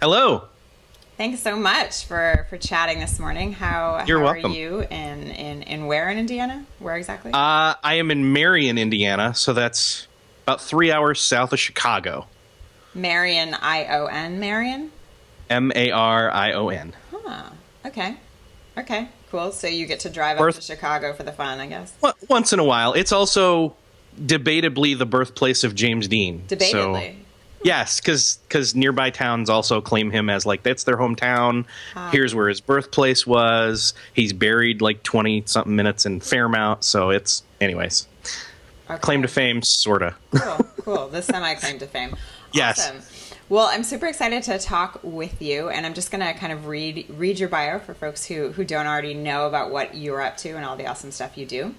Hello. Thanks so much for chatting this morning. You're How are welcome. you in where in Indiana? Where exactly? I am in Marion, Indiana, so that's about 3 hours south of Chicago. Marion, I-O-N, Marion? Marion. Huh. Okay. Okay, cool. So you get to drive up to Birth Chicago for the fun, I guess. once in a while. It's also debatably the birthplace of James Dean. So Debatedly. yes, because nearby towns also claim him as like that's their hometown. Ah, Here's where his birthplace was. He's buried like 20 something minutes in Fairmount. So it's anyways claim to okay. fame, sorta. Cool, cool. The semi-claim to fame. Yes. Awesome. Well, I'm super excited to talk with you, and I'm just going to kind of read your bio for folks who don't already know about what you're up to and all the awesome stuff you do.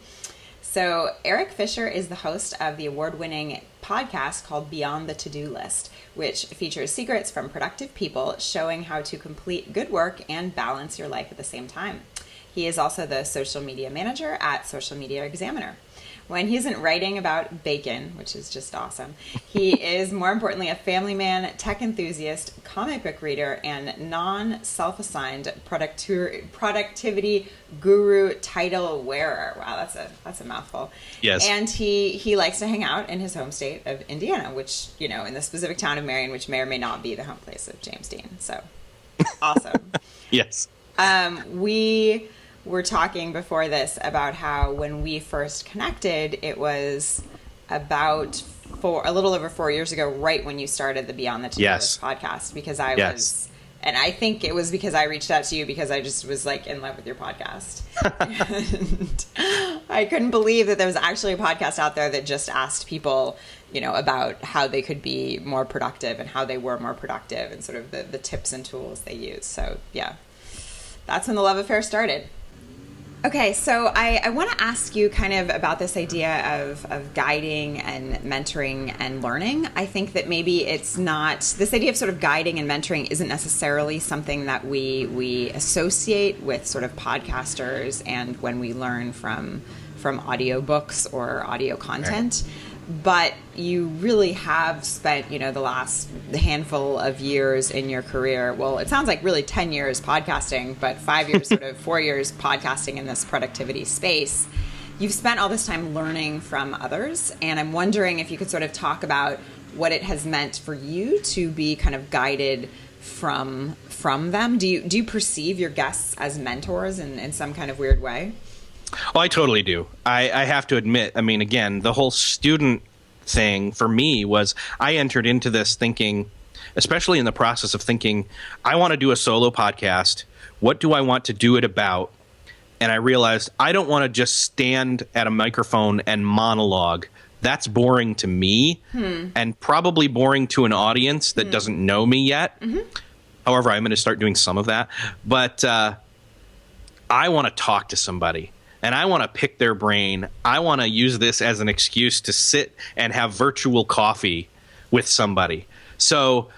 So, Erik Fisher is the host of the award-winning podcast called Beyond the To-Do List, which features secrets from productive people showing how to complete good work and balance your life at the same time. He is also the social media manager at Social Media Examiner. When he isn't writing about bacon, which is just awesome, he is more importantly a family man, tech enthusiast, comic book reader, and non-self-assigned productivity guru title wearer. Wow, that's a mouthful. Yes. And he likes to hang out in his home state of Indiana, which, in the specific town of Marion, which may or may not be the home place of James Dean. So awesome. Yes. We were talking before this about how when we first connected, it was about a little over 4 years ago, right when you started the Beyond the To-Do Yes. List podcast, because I Yes. was, and I think it was because I reached out to you because I just was like in love with your podcast. And I couldn't believe that there was actually a podcast out there that just asked people, about how they could be more productive and how they were more productive and sort of the tips and tools they use. So yeah, that's when the love affair started. Okay, so I want to ask you kind of about this idea of guiding and mentoring and learning. I think that maybe it's not, this idea of sort of guiding and mentoring isn't necessarily something that we associate with sort of podcasters and when we learn from audiobooks or audio content. But you really have spent, the last handful of years in your career. Well, it sounds like really 10 years podcasting, but 5 years, sort of 4 years podcasting in this productivity space. You've spent all this time learning from others. And I'm wondering if you could sort of talk about what it has meant for you to be kind of guided from them. Do you perceive your guests as mentors in some kind of weird way? Oh, I totally do. I have to admit, I mean, again, the whole student thing for me was I entered into this thinking, especially in the process of thinking, I want to do a solo podcast. What do I want to do it about? And I realized I don't want to just stand at a microphone and monologue. That's boring to me and probably boring to an audience that doesn't know me yet. However, I'm going to start doing some of that. But I want to talk to somebody. And I want to pick their brain. I want to use this as an excuse to sit and have virtual coffee with somebody. So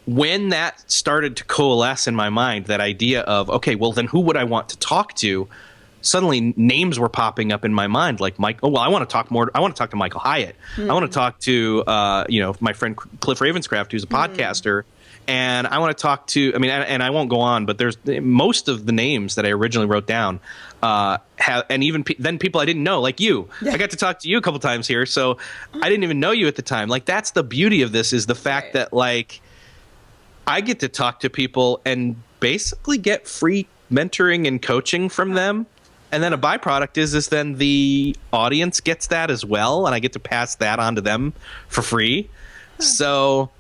when that started to coalesce in my mind, that idea of, okay, well, then who would I want to talk to? Suddenly names were popping up in my mind, like Mike. Oh, well, I want to talk more. I want to talk to Michael Hyatt. I want to talk to, my friend Cliff Ravenscraft, who's a podcaster. And I want to talk to, I mean, and I won't go on, but there's most of the names that I originally wrote down have, and even then people I didn't know, like you. Yeah. I got to talk to you a couple times here, so I didn't even know you at the time. Like, that's the beauty of this, is the fact Right. that, like, I get to talk to people and basically get free mentoring and coaching from them. And then a byproduct is then the audience gets that as well, and I get to pass that on to them for free. So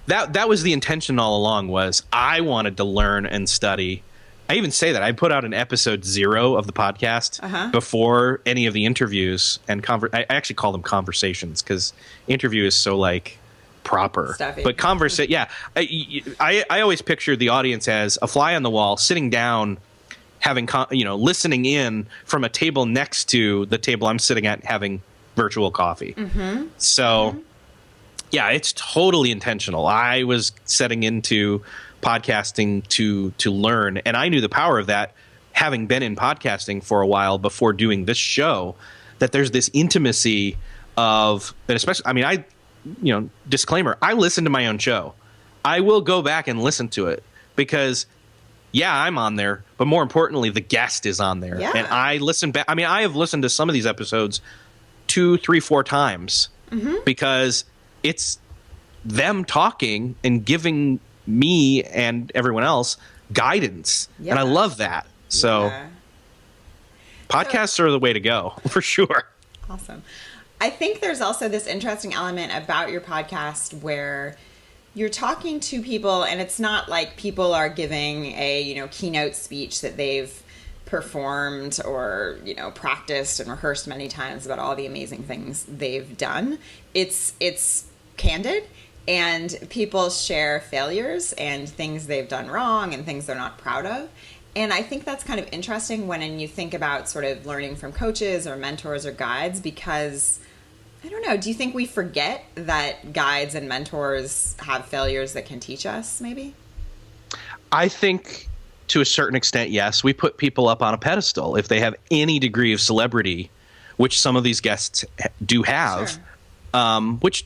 that was the intention all along, was I wanted to learn and study. I even say that I put out an episode 0 of the podcast before any of the interviews and I actually call them conversations, because interview is so like proper. Stuffy. But yeah. I always picture the audience as a fly on the wall, sitting down, having listening in from a table next to the table I'm sitting at, having virtual coffee. So. Yeah, it's totally intentional. I was setting into podcasting to learn, and I knew the power of that, having been in podcasting for a while before doing this show, that there's this intimacy of, and especially, I mean, disclaimer, I listen to my own show. I will go back and listen to it because, yeah, I'm on there, but more importantly, the guest is on there. Yeah. And I listen back. I mean, I have listened to some of these episodes 2, 3, 4 times because it's them talking and giving me and everyone else guidance. Yeah. And I love that. So podcasts are the way to go for sure. Awesome. I think there's also this interesting element about your podcast where you're talking to people, and it's not like people are giving a, keynote speech that they've performed or, practiced and rehearsed many times about all the amazing things they've done. It's candid, and people share failures and things they've done wrong and things they're not proud of. And I think that's kind of interesting when you think about sort of learning from coaches or mentors or guides, because I don't know, do you think we forget that guides and mentors have failures that can teach us maybe? I think to a certain extent, yes. We put people up on a pedestal if they have any degree of celebrity, which some of these guests do have, which,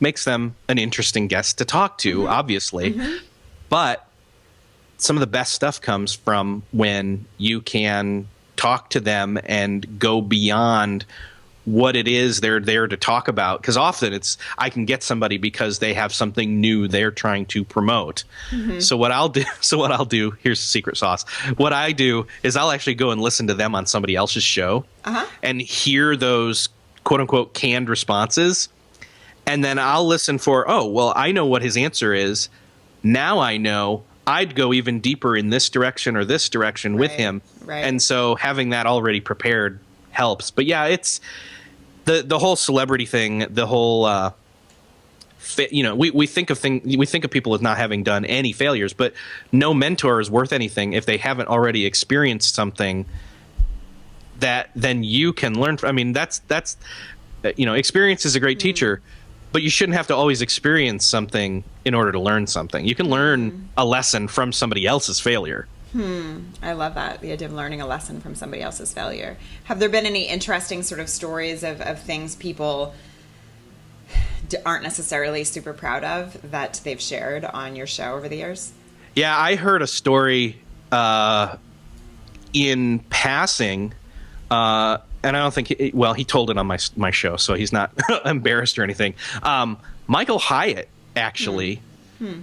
makes them an interesting guest to talk to, obviously. But some of the best stuff comes from when you can talk to them and go beyond what it is they're there to talk about. Because often I can get somebody because they have something new they're trying to promote. So what I'll do, here's the secret sauce. What I do is I'll actually go and listen to them on somebody else's show and hear those quote unquote canned responses. And then I'll listen for, I know what his answer is. Now I know I'd go even deeper in this direction or this direction with him. And so having that already prepared helps. But yeah, it's the whole celebrity thing, the whole we think of people as not having done any failures, but no mentor is worth anything if they haven't already experienced something that then you can learn from. I mean, that's experience is a great teacher, but you shouldn't have to always experience something in order to learn something. You can learn a lesson from somebody else's failure. I love that, the idea of learning a lesson from somebody else's failure. Have there been any interesting sort of stories of things people aren't necessarily super proud of that they've shared on your show over the years? Yeah, I heard a story in passing, and I don't think he told it on my show, so he's not embarrassed or anything. Michael Hyatt actually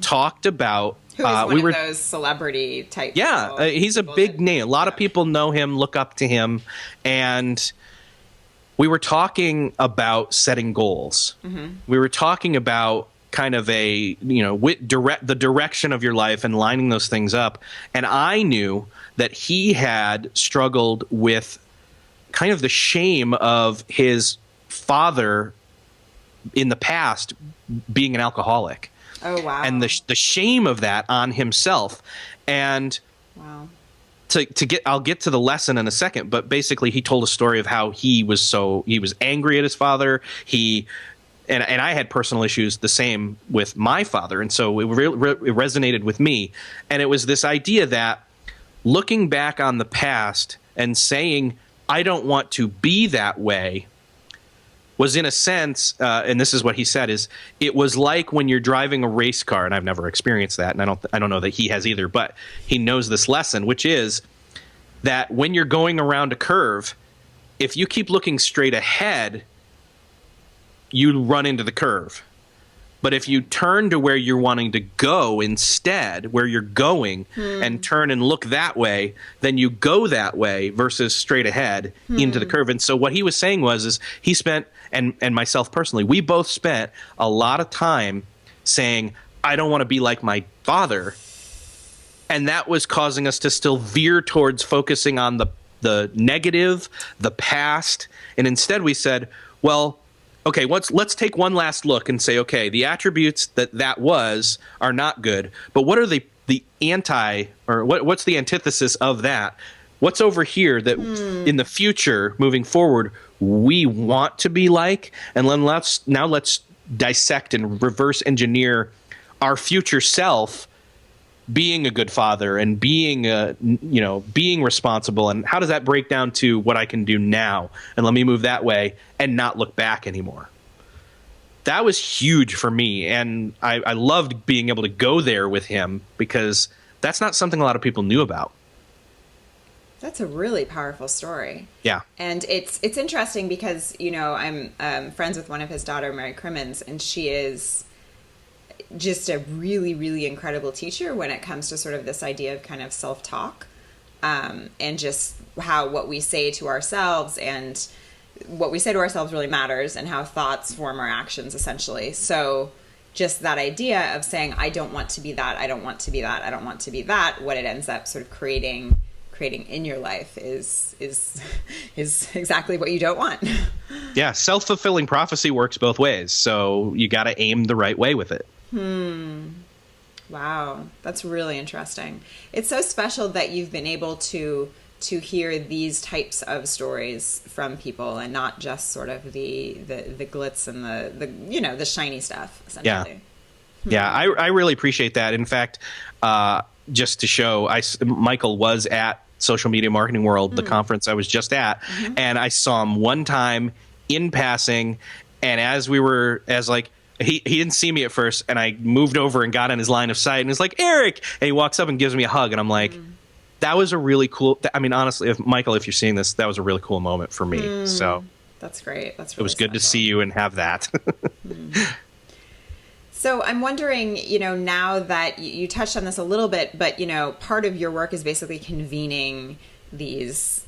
talked about. Who is one of those celebrity type? Yeah, he's a big name. A lot of people know him, look up to him, and we were talking about setting goals. We were talking about kind of the direction of your life and lining those things up. And I knew that he had struggled with kind of the shame of his father in the past being an alcoholic. Oh, wow. And the shame of that on himself. And I'll get to the lesson in a second, but basically he told a story of how he was angry at his father. And I had personal issues the same with my father. And so it resonated with me. And it was this idea that looking back on the past and saying, I don't want to be that way, was in a sense, and this is what he said, is it was like when you're driving a race car, and I've never experienced that, and I don't know that he has either, but he knows this lesson, which is that when you're going around a curve, if you keep looking straight ahead, you run into the curve. But if you turn to where you're wanting to go instead, where you're going, and turn and look that way, then you go that way versus straight ahead into the curve. And so what he was saying is he spent, and myself personally, we both spent a lot of time saying, I don't want to be like my father. And that was causing us to still veer towards focusing on the negative, the past. And instead we said, well, okay, let's take one last look and say, okay, the attributes that was are not good, but what are the anti, or what's the antithesis of that? What's over here that in the future, moving forward, we want to be like? And then let's dissect and reverse engineer our future self being a good father and being responsible, and how does that break down to what I can do now, and let me move that way and not look back anymore. that was huge for me. And I loved being able to go there with him because that's not something a lot of people knew about. That's a really powerful story. Yeah. And it's interesting because, I'm friends with one of his daughter, Mary Crimmins, and she is just a really, really incredible teacher when it comes to sort of this idea of kind of self-talk, and just how what we say to ourselves and what we say to ourselves really matters, and how thoughts form our actions, essentially. So just that idea of saying, I don't want to be that, I don't want to be that, I don't want to be that, what it ends up sort of creating in your life is exactly what you don't want. Yeah, self-fulfilling prophecy works both ways, so you got to aim the right way with it. Wow, that's really interesting. It's so special that you've been able to hear these types of stories from people, and not just sort of the glitz and the shiny stuff, essentially. Yeah, I really appreciate that. In fact, just to show, Michael was at Social Media Marketing World, the conference I was just at, and I saw him one time in passing, and he didn't see me at first, and I moved over and got in his line of sight, and he's like, Eric, and he walks up and gives me a hug, and I'm like, that was a really cool, I mean, honestly, if you're seeing this, that was a really cool moment for me. So that's great. That's really it was good to see you and have that. So I'm wondering, now that you touched on this a little bit, but, part of your work is basically convening these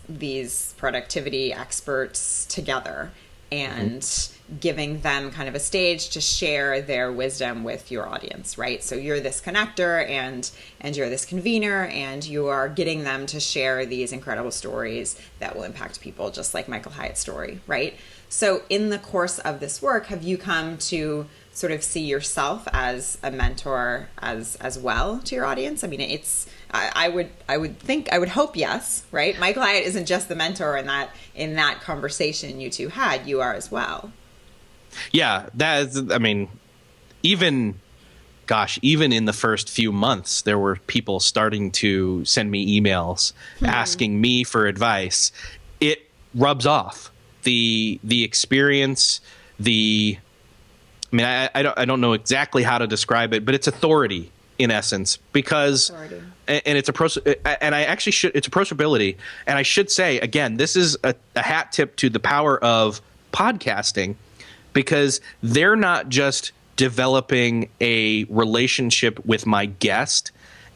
productivity experts together and giving them kind of a stage to share their wisdom with your audience, right? So you're this connector and you're this convener, and you are getting them to share these incredible stories that will impact people, just like Michael Hyatt's story, right? So in the course of this work, have you come to sort of see yourself as a mentor as well to your audience? I mean, I would hope yes, right? Michael Hyatt isn't just the mentor in that conversation you two had, you are as well. Yeah, even in the first few months, there were people starting to send me emails asking me for advice. It rubs off. The experience, I don't know exactly how to describe it, but it's authority in essence, because it's approachability. And I should say, again, this is a hat tip to the power of podcasting, because they're not just developing a relationship with my guest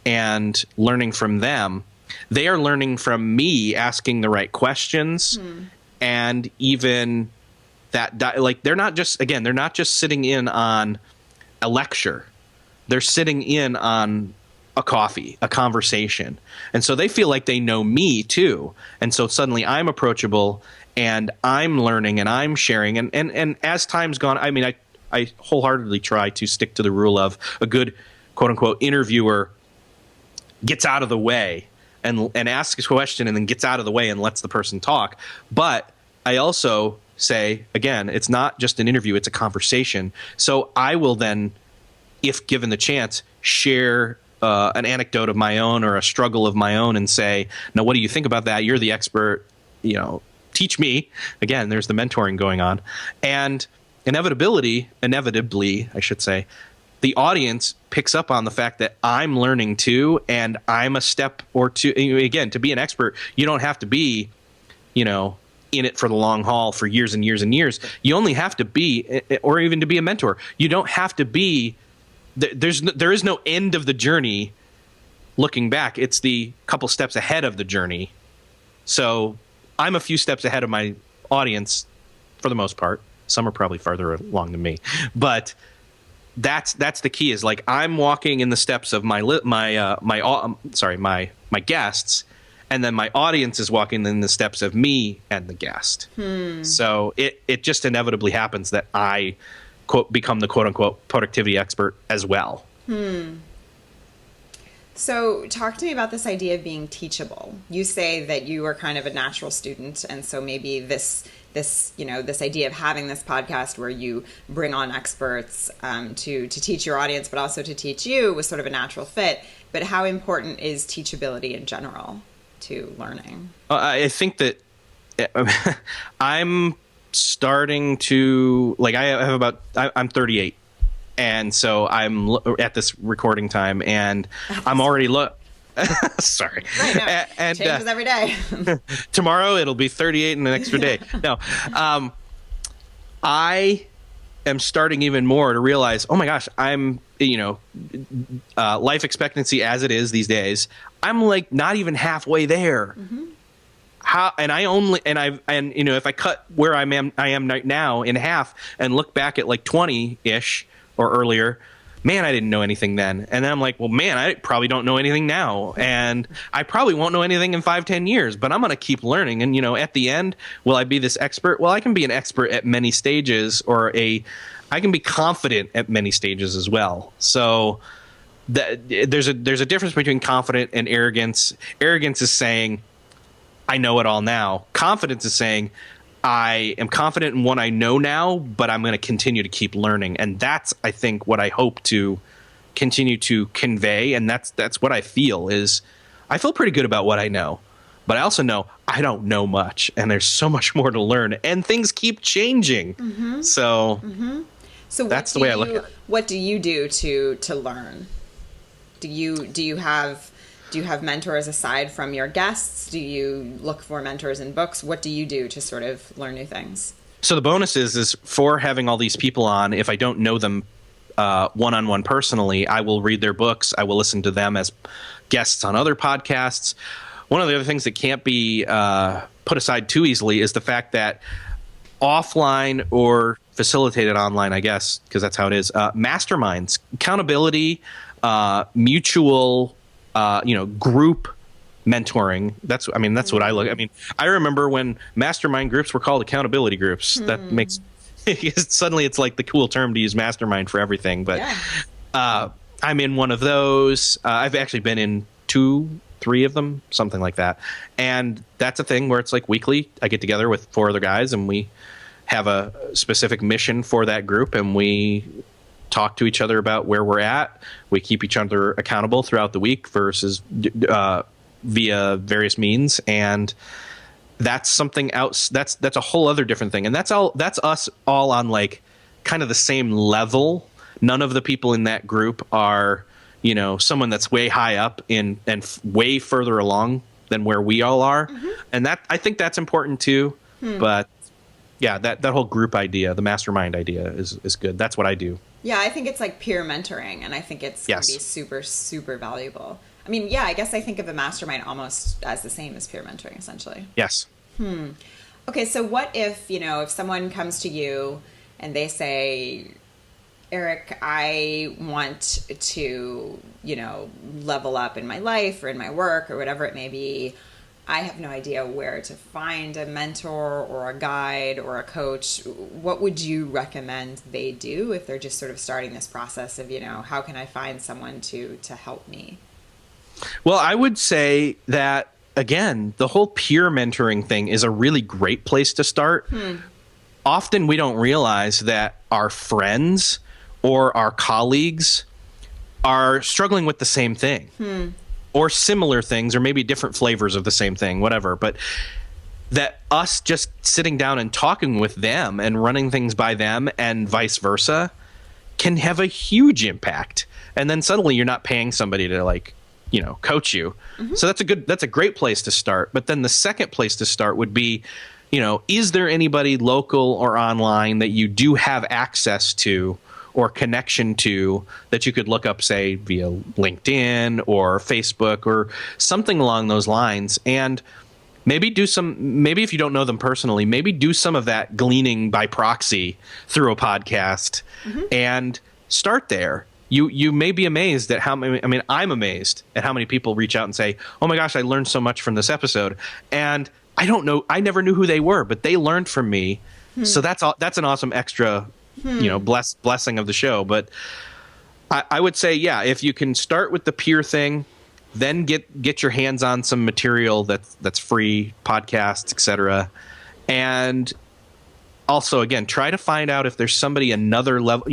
and learning from them. They are learning from me, asking the right questions, and even that, like, they're not just sitting in on a lecture. They're sitting in on a coffee, a conversation. And so they feel like they know me too. And so suddenly I'm approachable, and I'm learning, and I'm sharing. And as time's gone, I mean, I wholeheartedly try to stick to the rule of a good, quote unquote, interviewer gets out of the way and asks a question and then gets out of the way and lets the person talk. But I also say, again, it's not just an interview, it's a conversation. So I will then, if given the chance, share an anecdote of my own or a struggle of my own and say, now, what do you think about that? You're the expert, teach me. Again, there's the mentoring going on. And inevitably, I should say, the audience picks up on the fact that I'm learning too, and I'm a step or two. Again, to be an expert, you don't have to be, in it for the long haul for years and years and years. You only have to be, or even to be a mentor, you don't have to be, there is no end of the journey looking back. It's the couple steps ahead of the journey. So I'm a few steps ahead of my audience for the most part. Some are probably farther along than me, but that's the key, is like, I'm walking in the steps of my guests, and then my audience is walking in the steps of me and the guest. So it just inevitably happens that I become the quote unquote productivity expert as well. So talk to me about this idea of being teachable. You say that you are kind of a natural student, and so maybe this idea of having this podcast where you bring on experts to teach your audience, but also to teach you, was sort of a natural fit. But how important is teachability in general to learning? I think that I'm starting to like, I'm 38. And so I'm at this recording time and I'm already sorry. Right, no, and changes every day. Tomorrow it'll be 38 and an extra day. No, I am starting even more to realize, oh my gosh, I'm, life expectancy as it is these days, I'm like not even halfway there. If I cut where I am right now in half and look back at like 20-ish or earlier, man, I didn't know anything then. And then I'm like, well, man, I probably don't know anything now. And I probably won't know anything in 5-10 years, but I'm going to keep learning. And, at the end, will I be this expert? Well, I can be an expert at many stages, I can be confident at many stages as well. So there's a difference between confident and arrogance. Arrogance is saying, I know it all now. Confidence is saying, I am confident in what I know now, but I'm going to continue to keep learning. And that's, I think, what I hope to continue to convey. And that's what I feel is I feel pretty good about what I know, but I also know I don't know much and there's so much more to learn and things keep changing. So that's the way I look at it. What do you do to learn? Do you have mentors aside from your guests? Do you look for mentors in books? What do you do to sort of learn new things? So the bonus is for having all these people on, if I don't know them one-on-one personally, I will read their books. I will listen to them as guests on other podcasts. One of the other things that can't be put aside too easily is the fact that offline or facilitated online, I guess, because that's how it is, masterminds, accountability, mutual group mentoring. That's what I look. I remember when mastermind groups were called accountability groups. That makes suddenly it's like the cool term to use mastermind for everything. But I'm in one of those. I've actually been in 2-3 of them, something like that. And that's a thing where it's like weekly. I get together with 4 other guys and we have a specific mission for that group and we talk to each other about where we're at. We keep each other accountable throughout the week versus via various means. And that's something else. That's a whole other different thing. And that's us all on like kind of the same level. None of the people in that group are, someone that's way high up and way further along than where we all are. And I think that's important too. But yeah, that whole group idea, the mastermind idea is good. That's what I do. Yeah, I think it's like peer mentoring, and I think it's going to be super, super valuable. I guess I think of a mastermind almost as the same as peer mentoring, essentially. Yes. Okay, so what if someone comes to you and they say, Erik, I want to, level up in my life or in my work or whatever it may be. I have no idea where to find a mentor or a guide or a coach. What would you recommend they do if they're just sort of starting this process of, how can I find someone to help me? Well, I would say that, again, the whole peer mentoring thing is a really great place to start. Often we don't realize that our friends or our colleagues are struggling with the same thing. Or similar things, or maybe different flavors of the same thing, whatever. But that us just sitting down and talking with them and running things by them and vice versa can have a huge impact. And then suddenly you're not paying somebody to coach you. So that's a great place to start. But then the second place to start would be, is there anybody local or online that you do have access to or connection to that you could look up, say, via LinkedIn or Facebook or something along those lines. And maybe if you don't know them personally, maybe do some of that gleaning by proxy through a podcast and start there. You may be amazed at how many, I'm amazed at how many people reach out and say, oh my gosh, I learned so much from this episode. And I never knew who they were, but they learned from me. So that's an awesome extra blessing of the show. But I would say, if you can start with the peer thing, then get your hands on some material that's free, podcasts, etc. And also, again, try to find out if there's somebody another level,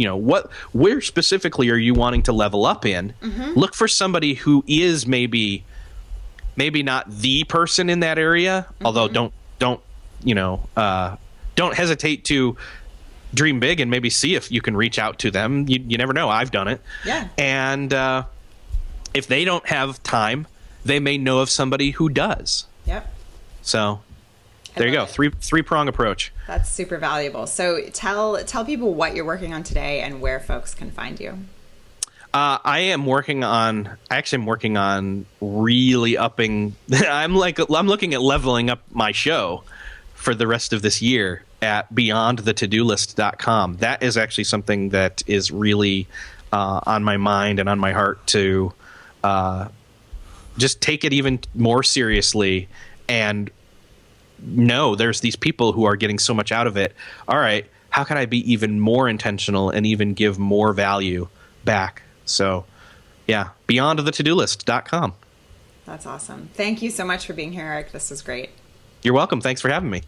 where specifically are you wanting to level up in? Look for somebody who is maybe not the person in that area, although don't don't hesitate to dream big and maybe see if you can reach out to them. You never know. I've done it. Yeah. And if they don't have time, they may know of somebody who does. Yep. So there you go. Three-prong approach. That's super valuable. So tell people what you're working on today and where folks can find you. I'm working on really upping. I'm looking at leveling up my show for the rest of this year at beyondthetodolist.com. That is actually something that is really on my mind and on my heart to just take it even more seriously and know there's these people who are getting so much out of it. All right, how can I be even more intentional and even give more value back? So, yeah, beyondthetodolist.com. That's awesome. Thank you so much for being here, Erik. This was great. You're welcome. Thanks for having me.